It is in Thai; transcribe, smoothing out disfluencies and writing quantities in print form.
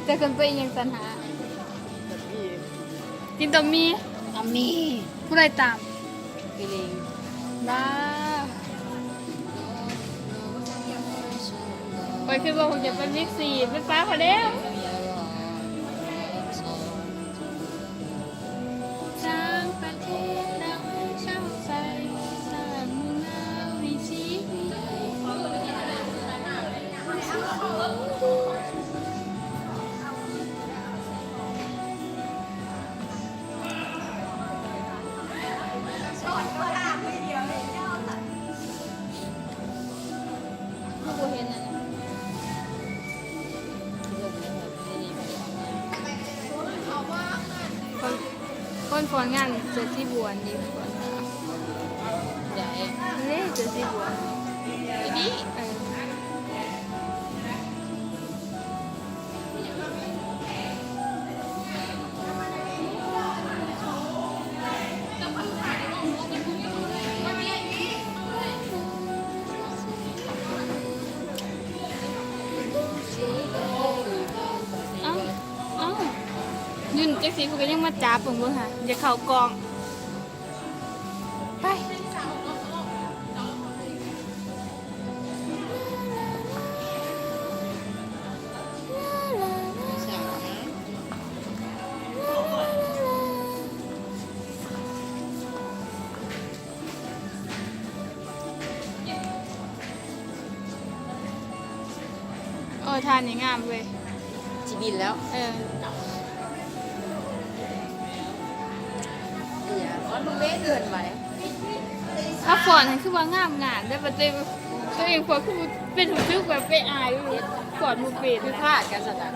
จะคนตัวเองยังสัญหากินตอมี อามี ผู้ใดตาม ไปเลย บ้าไปขึ้นว่าผมจะไปบิ๊กซีไปฟ้าเขาเด้วช่างประเทศเราช่างใจสร้างเมืองเราให้ชีวิตกูเห็นอ่ะคนฟอนงานเจอที่บัวนี่ฟอน ใหญ่ เล่เจอที่บัว นี่ เออเอ้าเอ้ายุ่นจักสีกูก็ยังมาจับเบิ่งค่ะอย่าเข้ากองไป สาวนะ ทานนี่งามเว้ย จีบินแล้ว เออ เดี๋ยวมันเว้เกินไป ถ้าฟอนให้คือว่างามงานได้ปะเต้ตัวเองพอคือเป็นหูซึกแบบไปอายฟอนมูเป็ด คือ นะ พลาดกันสถาน